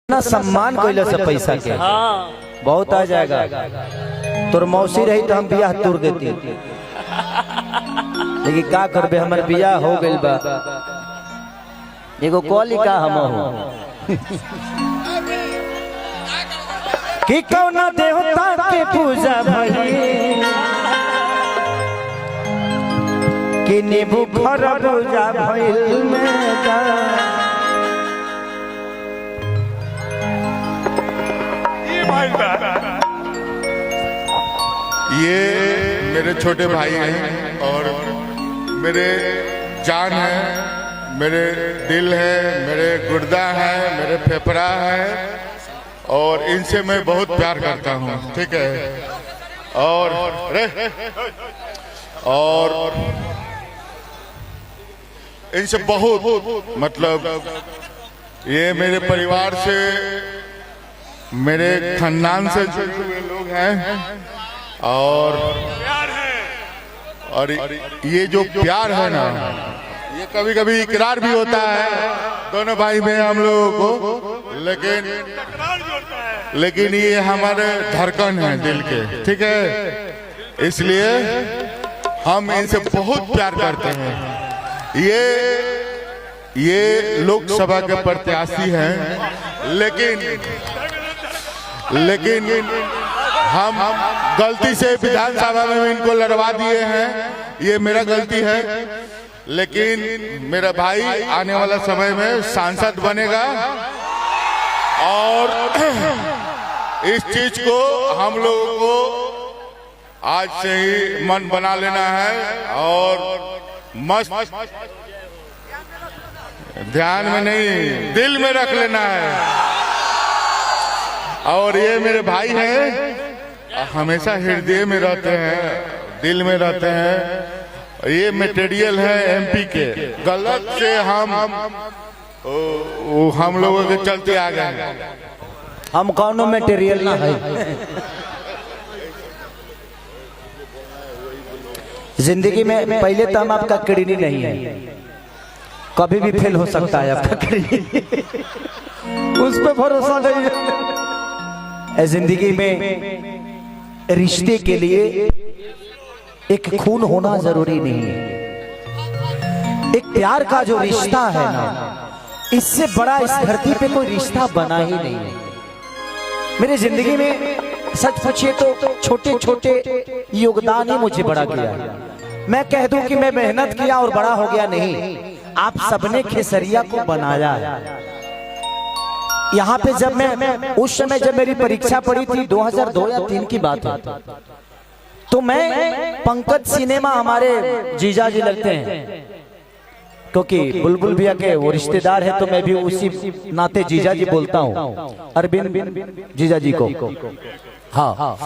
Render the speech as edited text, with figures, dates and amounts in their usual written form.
ना सम्मान कोइला से पैसा के बहुत आ जाएगा। तोर मौसी रही तो हम बियाह तोड़ देती, लेकिन का करबे हमार बियाह हो गइल बा। एगो कॉली का हम हो कि कौना देवता के पूजा भई कि नींबू खर पूजा भइल में का। ये मेरे छोटे भाई हैं और मेरे जान है, मेरे दिल है, मेरे गुर्दा है, मेरे फेफड़ा है और इनसे मैं बहुत प्यार करता हूँ। ठीक है। और इनसे बहुत मतलब ये मेरे परिवार से, मेरे खानदान से जुड़े हुए लोग हैं और ये जो प्यार है ना, ये कभी कभी इकरार भी होता है दोनों भाई में हम लोगों को, लेकिन ये हमारे धड़कन है दिल के। ठीक है, इसलिए हम इनसे बहुत प्यार करते हैं। ये लोकसभा के प्रत्याशी हैं, लेकिन हम गलती से विधानसभा में इनको लड़वा दिए हैं। ये मेरा गलती है, लेकिन मेरा भाई आने वाला समय में सांसद बनेगा और इस चीज को हम लोगों को आज से ही मन बना लेना है और मस्त ध्यान में नहीं, दिल में रख लेना है। और ये मेरे भाई हैं, हमेशा हृदय में रहते हैं, दिल में रहते हैं। ये मटेरियल है एमपी के, गलत से हम लोगों के चलते आ गए। हम कौनो मटेरियल ना है। जिंदगी में पहले तो हम आपका किडनी नहीं है, कभी भी फेल हो सकता है आपका किडनी, उस पर भरोसा नहीं है। जिंदगी में रिश्ते के लिए एक खून होना जरूरी नहीं है। एक प्यार का जो रिश्ता है ना, इससे बड़ा इस धरती पे कोई रिश्ता बना ही नहीं है। मेरी जिंदगी में सच पूछिए तो छोटे छोटे योगदान ही मुझे बड़ा किया। मैं कह दूं कि मैं मेहनत किया और बड़ा हो गया, नहीं, आप सबने खेसरिया को बनाया है। यहाँ पे जब मैं उस समय जब मेरी परीक्षा पड़ी थी 2002 या 2003 की बात है, तो मैं पंकज सिनेमा हमारे जीजा जी लगते हैं, क्योंकि बुलबुल भैया के वो रिश्तेदार है, तो मैं भी उसी नाते जीजा जी बोलता हूँ, अरविंद जीजा जी को। हाँ,